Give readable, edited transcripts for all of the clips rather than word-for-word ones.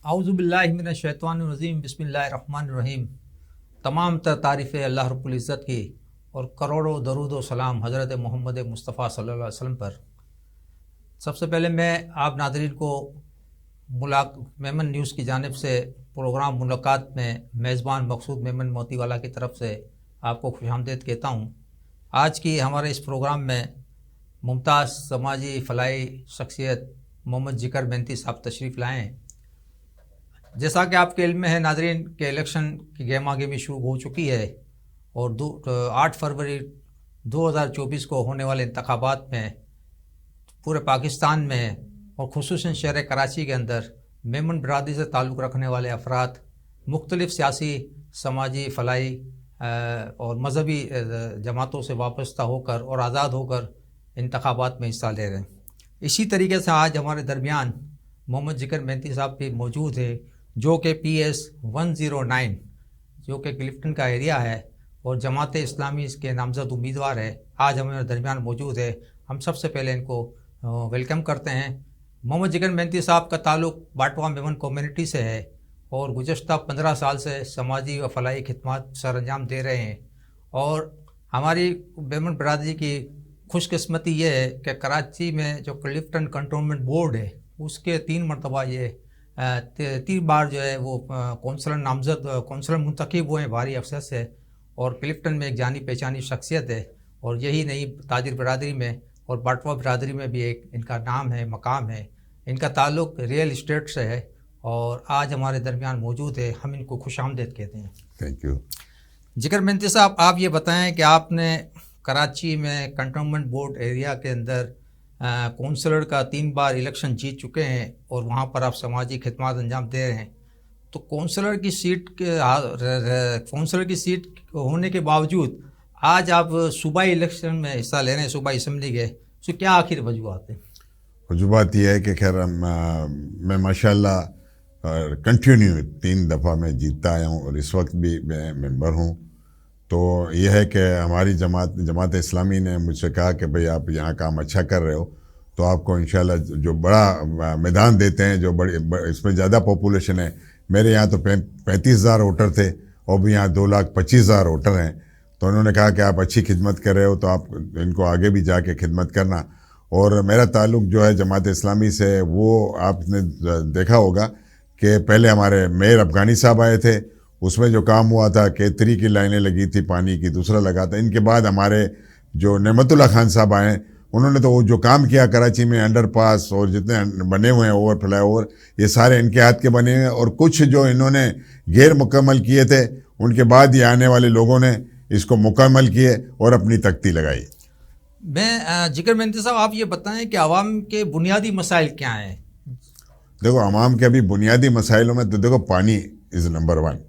اعوذ باللہ من الشیطان الرجیم، بسم اللہ الرحمن الرحیم۔ تمام تر تعریفیں اللہ رب العزت کی اور کروڑوں درود و سلام حضرت محمد مصطفیٰ صلی اللہ علیہ وسلم پر۔ سب سے پہلے میں آپ ناظرین کو میمن نیوز کی جانب سے پروگرام ملاقات میں میزبان مقصود میمن موتی والا کی طرف سے آپ کو خوش آمدید کہتا ہوں۔ آج کی ہمارے اس پروگرام میں ممتاز سماجی فلاحی شخصیت محمد ذکر مہنتی صاحب تشریف لائے ہیں۔ جیسا کہ آپ کے علم میں ہے ناظرین کہ الیکشن کی گہما گہمی شروع ہو چکی ہے اور 8 فروری 2024 کو ہونے والے انتخابات میں پورے پاکستان میں اور خصوصاً شہر کراچی کے اندر میمن برادری سے تعلق رکھنے والے افراد مختلف سیاسی، سماجی، فلاحی اور مذہبی جماعتوں سے وابستہ ہو کر اور آزاد ہو کر انتخابات میں حصہ لے رہے ہیں۔ اسی طریقے سے آج ہمارے درمیان محمد ذکر مہنتی صاحب بھی موجود ہے، جو کہ PS 109 جو کہ کلفٹن کا ایریا ہے اور جماعت اسلامی اس کے نامزد امیدوار ہے، آج ہمارے درمیان موجود ہے۔ ہم سب سے پہلے ان کو ویلکم کرتے ہیں۔ محمد ذکر مہنتی صاحب کا تعلق باٹوا میمن کمیونٹی سے ہے اور گزشتہ 15 سال سے سماجی و فلاحی خدمات سر انجام دے رہے ہیں، اور ہماری میمن برادری کی خوش قسمتی یہ ہے کہ کراچی میں جو کلفٹن کنٹونمنٹ بورڈ ہے اس کے 3 مرتبہ یہ 3 بار جو ہے وہ کونسلر منتخب ہوئے ہیں بھاری افسر سے، اور کلفٹن میں ایک جانی پہچانی شخصیت ہے، اور یہی نہیں تاجر برادری میں اور باٹوا برادری میں بھی ایک ان کا نام ہے، مقام ہے۔ ان کا تعلق ریئل اسٹیٹ سے ہے اور آج ہمارے درمیان موجود ہے۔ ہم ان کو خوش آمدید کہتے ہیں۔ Thank you. ذکر مہنتی صاحب، آپ یہ بتائیں کہ آپ نے کراچی میں کنٹونمنٹ بورڈ ایریا کے اندر کونسلر کا 3 بار الیکشن جیت چکے ہیں اور وہاں پر آپ سماجی خدمات انجام دے رہے ہیں، تو کونسلر کی سیٹ ہونے کے باوجود آج آپ صوبائی الیکشن میں حصہ لے رہے ہیں، صوبائی اسمبلی کے، تو کیا آخر وجوہات ہیں؟ وجوہات یہ ہے کہ خیر میں ماشاءاللہ کنٹینیو 3 دفعہ میں جیتتا آیا ہوں اور اس وقت بھی میں ممبر ہوں۔ تو یہ ہے کہ ہماری جماعت اسلامی نے مجھ سے کہا کہ بھئی آپ یہاں کام اچھا کر رہے ہو تو آپ کو انشاءاللہ جو بڑا میدان دیتے ہیں، جو اس میں زیادہ پاپولیشن ہے، میرے یہاں تو 35,000 ووٹر تھے اور بھی یہاں 2,25,000 ووٹر ہیں، تو انہوں نے کہا کہ آپ اچھی خدمت کر رہے ہو تو آپ ان کو آگے بھی جا کے خدمت کرنا۔ اور میرا تعلق جو ہے جماعت اسلامی سے، وہ آپ نے دیکھا ہوگا کہ پہلے ہمارے میئر افغانی صاحب آئے تھے، اس میں جو کام ہوا تھا کیتری کی لائنیں لگی تھی، پانی کی دوسرا لگا تھا۔ ان کے بعد ہمارے جو نعمت اللہ خان صاحب آئے، انہوں نے تو وہ جو کام کیا کراچی میں انڈر پاس اور جتنے بنے ہوئے ہیں اوور فلائی اوور، یہ سارے ان کے ہاتھ کے بنے ہوئے ہیں، اور کچھ جو انہوں نے غیر مکمل کیے تھے ان کے بعد یہ آنے والے لوگوں نے اس کو مکمل کیے اور اپنی تختی لگائی۔ میں ذکر مہنتی صاحب، آپ یہ بتائیں کہ عوام کے بنیادی مسائل کیا ہیں؟ دیکھو عوام کے ابھی بنیادی مسائلوں میں تو دیکھو پانی از نمبر 1،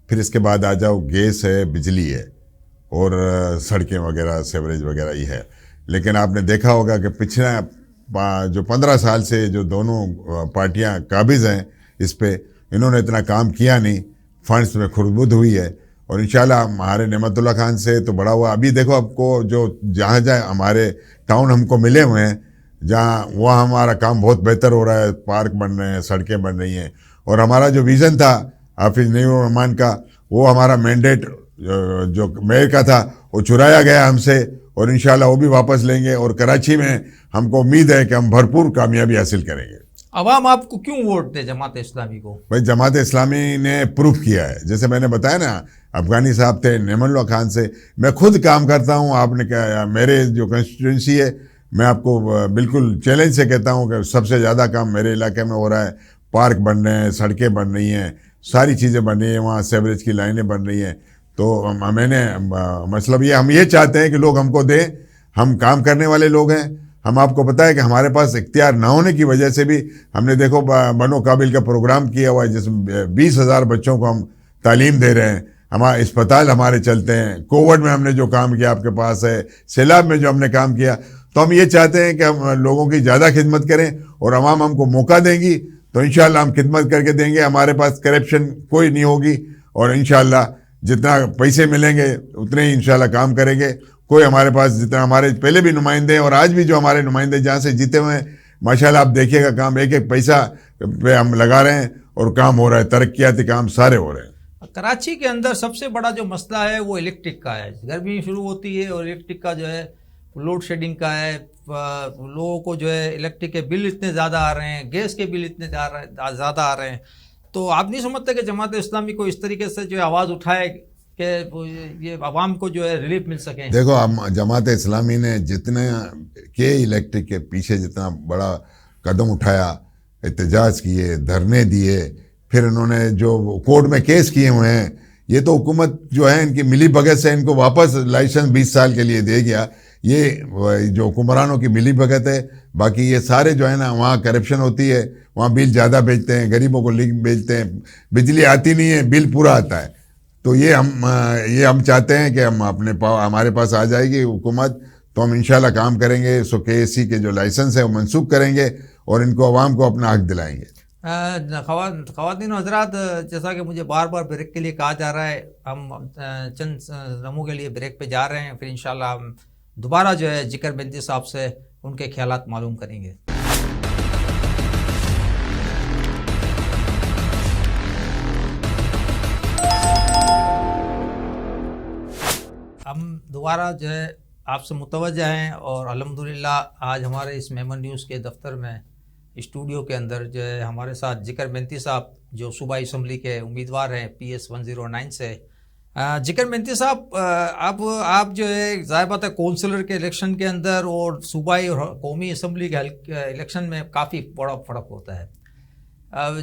پھر اس کے بعد آ جاؤ گیس ہے، بجلی ہے، اور سڑکیں وغیرہ، سیوریج وغیرہ یہ ہے۔ لیکن آپ نے دیکھا ہوگا کہ پچھلا جو 15 سال سے جو دونوں پارٹیاں قابض ہیں اس پہ، انہوں نے اتنا کام کیا نہیں، فنڈز میں کھربد ہوئی ہے، اور انشاءاللہ ہمارے نعمت اللہ خان سے تو بڑا ہوا۔ ابھی دیکھو آپ کو جو جہاں ہمارے ٹاؤن ہم کو ملے ہوئے ہیں، جہاں وہاں ہمارا کام بہت بہتر ہو رہا ہے، پارک بن رہے ہیں، سڑکیں بن رہی ہیں، اور ہمارا جو ویژن تھا حافظ نعیم الرحمان کا، وہ ہمارا مینڈیٹ جو میئر کا تھا وہ چرایا گیا ہم سے، اور انشاءاللہ وہ بھی واپس لیں گے، اور کراچی میں ہم کو امید ہے کہ ہم بھرپور کامیابی حاصل کریں گے۔ عوام آپ کو کیوں ووٹ دے جماعت اسلامی کو؟ بھائی جماعت اسلامی نے پروف کیا ہے، جیسے میں نے بتایا نا، افغانی صاحب تھے، نعمت اللہ خان سے میں خود کام کرتا ہوں۔ آپ نے کہا میرے جو کنسٹیٹوئنسی ہے، میں آپ کو بالکل چیلنج سے کہتا ہوں کہ سب سے زیادہ کام میرے علاقے میں ہو رہا ہے، پارک بن رہے ہیں، سڑکیں بن رہی ہیں، ساری چیزیں بن رہی ہیں، وہاں سیوریج کی لائنیں بن رہی ہیں۔ تو میں نے مطلب ہم یہ چاہتے ہیں کہ لوگ ہم کو دیں، ہم کام کرنے والے لوگ ہیں۔ ہم آپ کو پتہ ہے کہ ہمارے پاس اختیار نہ ہونے کی وجہ سے بھی ہم نے دیکھو بنو قابل کا پروگرام کیا ہوا ہے، جس میں 20,000 بچوں کو ہم تعلیم دے رہے ہیں، ہمارے اسپتال ہمارے چلتے ہیں، کووڈ میں ہم نے جو کام کیا آپ کے پاس ہے، سیلاب میں جو ہم نے کام کیا۔ تو ہم یہ چاہتے ہیں کہ ہم لوگوں کی زیادہ خدمت کریں، اور عوام ہم کو موقع دیں گی تو انشاءاللہ ہم خدمت کر کے دیں گے۔ ہمارے پاس کرپشن کوئی نہیں ہوگی، اور انشاءاللہ جتنا پیسے ملیں گے اتنے ہی انشاءاللہ کام کریں گے۔ کوئی ہمارے پاس جتنا ہمارے پہلے بھی نمائندے اور آج بھی جو ہمارے نمائندے جہاں سے جیتے ہوئے ہیں، ماشاءاللہ آپ دیکھیے گا کام ایک ایک پیسہ پہ ہم لگا رہے ہیں اور کام ہو رہا ہے, ترقیاتی کام سارے ہو رہے ہیں. کراچی کے اندر سب سے بڑا جو مسئلہ ہے وہ الیکٹرک کا ہے. گرمی شروع ہوتی ہے اور الیکٹرک کا جو ہے لوڈ شیڈنگ کا ہے. لوگوں کو جو ہے الیکٹرک کے بل اتنے زیادہ آ رہے ہیں, گیس کے بل اتنے زیادہ آ رہے ہیں. تو آپ نہیں سمجھتے کہ جماعت اسلامی کو اس طریقے سے جو ہے آواز اٹھائے کہ یہ عوام کو جو ہے ریلیف مل سکیں؟ دیکھو, جماعت اسلامی نے جتنے کے الیکٹرک کے پیچھے جتنا بڑا قدم اٹھایا, احتجاج کیے, دھرنے دیے, پھر انہوں نے جو کورٹ میں کیس کیے ہوئے ہیں, یہ تو حکومت جو ہے ان کی ملی بھگت سے ان کو واپس لائسنس 20 سال کے لیے دے گیا. یہ جو حکمرانوں کی ملی بھگت ہے. باقی یہ سارے جو ہے نا, وہاں کرپشن ہوتی ہے, وہاں بل زیادہ بیچتے ہیں, غریبوں کو لنک بیچتے ہیں, بجلی آتی نہیں ہے, بل پورا آتا ہے. تو یہ ہم چاہتے ہیں کہ ہم ہمارے پاس آ جائے گی حکومت تو ہم انشاءاللہ کام کریں گے. سو کے ایس سی کے جو لائسنس ہے وہ منسوخ کریں گے اور ان کو عوام کو اپنا حق دلائیں گے. خواتین و حضرات, جیسا کہ مجھے بار بار بریک کے لیے کہا جا رہا ہے, ہم چند لمحوں کے لیے بریک پہ جا رہے ہیں. پھر انشاءاللہ ہم دوبارہ جو ہے ذکر بنتی صاحب سے ان کے خیالات معلوم کریں گے. ہم دوبارہ جو ہے آپ سے متوجہ ہیں اور الحمدللہ آج ہمارے اس میمن نیوز کے دفتر میں اسٹوڈیو کے اندر جو ہے ہمارے ساتھ ذکر بنتی صاحب جو صوبائی اسمبلی کے امیدوار ہیں PS 109 سے. ذکر بنتی صاحب, آپ جو ہے ظاہر بات ہے کونسلر کے الیکشن کے اندر اور صوبائی اور قومی اسمبلی کے الیکشن میں کافی بڑا فرق ہوتا ہے.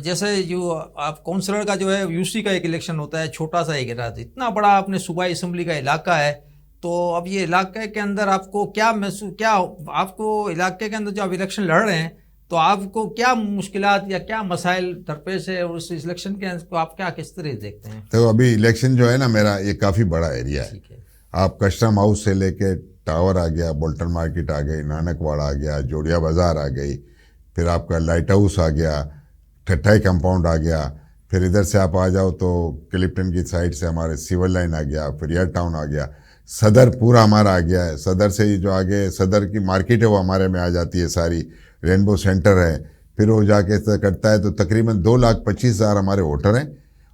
جیسے جو آپ کونسلر کا جو ہے UC کا ایک الیکشن ہوتا ہے, چھوٹا سا ایک علاقہ, اتنا بڑا اپنے صوبائی اسمبلی کا علاقہ ہے. تو اب یہ علاقے کے اندر آپ کو کیا آپ کو علاقے کے اندر جو آپ الیکشن لڑ رہے ہیں تو آپ کو کیا مشکلات یا کیا مسائل درپیش ہے, اور اس الیکشن کے کو آپ کس طرح دیکھتے ہیں؟ تو ابھی الیکشن جو ہے نا میرا, یہ کافی بڑا ایریا ہے. آپ کسٹم ہاؤس سے لے کے ٹاور آ گیا, بولٹن مارکیٹ آ گئی, نانک واڑا آ گیا, جوڑیا بازار آ گئی, پھر آپ کا لائٹ ہاؤس آ گیا, ٹھٹائی کمپاؤنڈ آ گیا, پھر ادھر سے آپ آ جاؤ تو کلپٹن کی سائڈ سے ہمارے سیول لائن آ گیا, پھر ایئر ٹاؤن آ گیا, صدر پورا ہمارا آ گیا ہے. صدر سے ہی جو آگے صدر کی مارکیٹ ہے وہ ہمارے میں آ جاتی ہے ساری, رینبو سینٹر ہے, پھر وہ جا کے کرتا ہے. تو تقریباً 2,25,000 ہمارے ووٹر ہیں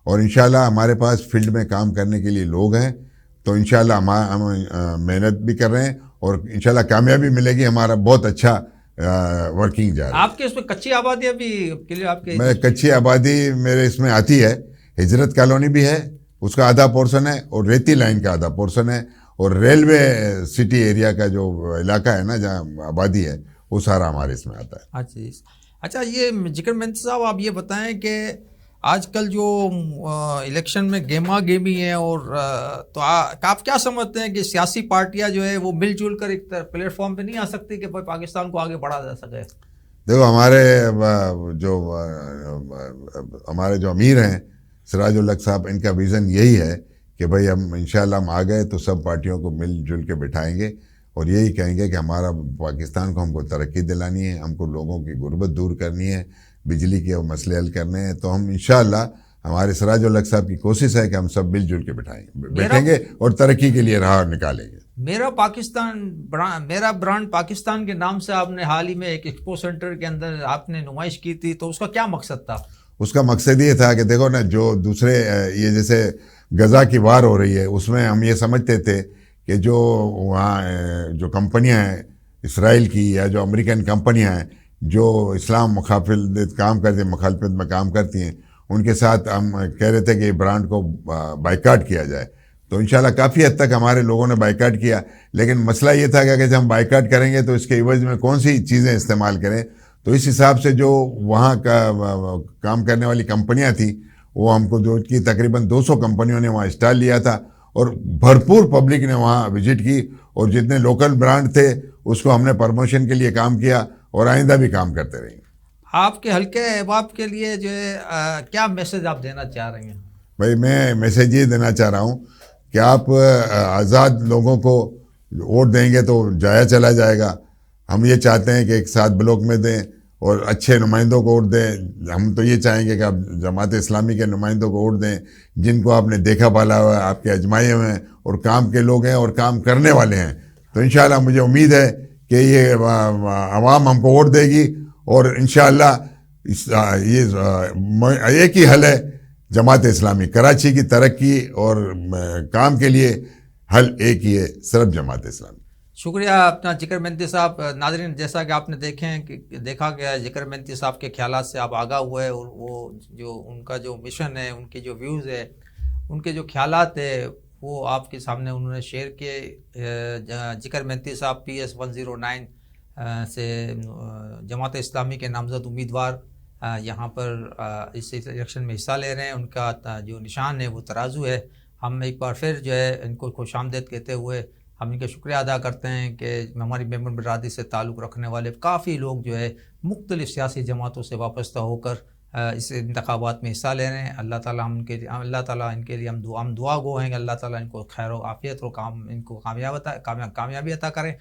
اور انشاءاللہ ہمارے پاس فیلڈ میں کام کرنے کے لیے لوگ ہیں. تو انشاءاللہ ہم محنت بھی کر رہے ہیں اور انشاءاللہ کامیابی ملے گی. ہمارا بہت اچھا ورکنگ جا رہا ہے. آپ کے اس میں کچی آبادی ابھی آپ کے میں کچی آبادی میرے اس میں آتی ہے. ہجرت کالونی بھی ہے, اس کا آدھا پورشن ہے, اور ریتی لائن کا آدھا پورشن ہے, اور ریلوے سٹی ایریا کا جو علاقہ ہے نا جہاں آبادی ہے وہ سارا ہمارے اس میں آتا ہے. اچھا یہ ذکر بنتی صاحب, آپ یہ بتائیں کہ آج کل جو الیکشن میں گیما گیمی ہے, اور تو آپ کیا سمجھتے ہیں کہ سیاسی پارٹیاں جو ہے وہ مل جل کر ایک پلیٹ فارم پہ نہیں آ سکتی کہ پاکستان کو آگے بڑھا جا سکے؟ دیکھو, ہمارے جو امیر ہیں سراج الحق صاحب, ان کا ویژن یہی ہے کہ بھئی ہم انشاءاللہ ہم آ گئے تو سب پارٹیوں کو مل جل کے بٹھائیں گے اور یہی کہیں گے کہ ہمارا پاکستان کو ہم کو ترقی دلانی ہے, ہم کو لوگوں کی غربت دور کرنی ہے, بجلی کے مسئلے حل کرنے ہیں. تو ہم انشاءاللہ ہمارے سراج الحق صاحب کی کوشش ہے کہ ہم سب مل جل کے بیٹھیں گے اور ترقی کے لیے راہ نکالیں گے. میرا برانڈ پاکستان کے نام سے آپ نے حال ہی میں ایک ایکسپو سینٹر کے اندر آپ نے نمائش کی تھی, تو اس کا کیا مقصد تھا؟ اس کا مقصد یہ تھا کہ دیکھو نا, جو دوسرے یہ جیسے غزہ کی وار ہو رہی ہے اس میں ہم یہ سمجھتے تھے کہ جو وہاں جو کمپنیاں ہیں اسرائیل کی یا جو امریکن کمپنیاں ہیں جو اسلام مخالفت میں کام کرتی ہیں, ان کے ساتھ ہم کہہ رہے تھے کہ برانڈ کو بائیکاٹ کیا جائے. تو انشاءاللہ کافی حد تک ہمارے لوگوں نے بائیکاٹ کیا, لیکن مسئلہ یہ تھا کہ ہم بائیکاٹ کریں گے تو اس کے عوض میں کون سی چیزیں استعمال کریں. تو اس حساب سے جو وہاں کا کام کرنے والی کمپنیاں تھیں وہ ہم کو جو کی تقریباً 200 کمپنیوں نے وہاں اسٹال لیا تھا اور بھرپور پبلک نے وہاں وزٹ کی, اور جتنے لوکل برانڈ تھے اس کو ہم نے پروموشن کے لیے کام کیا اور آئندہ بھی کام کرتے رہیں گے. آپ کے حلقے احباب کے لیے جو ہے کیا میسج آپ دینا چاہ رہے ہیں؟ بھائی میں میسج یہ دینا چاہ رہا ہوں کہ آپ آزاد لوگوں کو ووٹ دیں گے تو جایا چلا جائے گا. ہم یہ چاہتے ہیں کہ ایک ساتھ بلاک میں دیں اور اچھے نمائندوں کو ووٹ دیں. ہم تو یہ چاہیں گے کہ آپ جماعت اسلامی کے نمائندوں کو ووٹ دیں جن کو آپ نے دیکھا پالا ہوا ہے, آپ کے اجمائے ہوئے ہیں اور کام کے لوگ ہیں اور کام کرنے والے ہیں. تو انشاءاللہ مجھے امید ہے کہ یہ عوام ہم کو ووٹ دے گی اور انشاءاللہ یہ ایک ہی حل ہے جماعت اسلامی، کراچی کی ترقی اور کام کے لیے حل ایک ہی ہے، صرف جماعت اسلامی۔ شکریہ اپنا ذکر مہنتی صاحب۔ ناظرین، جیسا کہ آپ نے دیکھا گیا ذکر مہنتی صاحب کے خیالات سے آپ آگاہ ہوئے، اور وہ جو ان کا جو مشن ہے، ان کی جو ویوز ہے، ان کے جو خیالات ہے، وہ آپ کے سامنے انہوں نے شیئر کیے۔ ذکر مہنتی صاحب PS 109 سے جماعت اسلامی کے نامزد امیدوار یہاں پر اس الیکشن میں حصہ لے رہے ہیں۔ ان کا جو نشان ہے وہ ترازو ہے۔ ہم ایک بار پھر جو ہے ان کو خوش آمدید کہتے ہوئے ہم ان کا شکریہ ادا کرتے ہیں کہ ہماری ممبر برادری سے تعلق رکھنے والے کافی لوگ جو ہے مختلف سیاسی جماعتوں سے وابستہ ہو کر اس انتخابات میں حصہ لے رہے ہیں۔ اللہ تعالیٰ ان کے لیے ہم دعا گو ہیں کہ اللہ تعالیٰ ان کو خیر و عافیت اور ان کو کامیابی عطا کریں۔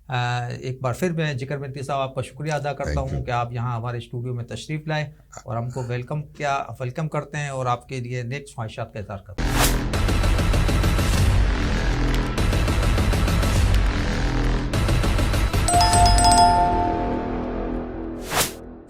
ایک بار پھر میں ذکر مہنتی صاحب آپ کا شکریہ ادا کرتا ہوں کہ آپ یہاں ہمارے اسٹوڈیو میں تشریف لائے اور ہم کو ویلکم کرتے ہیں اور آپ کے لیے نیک خواہشات کا اظہار کرتے ہیں۔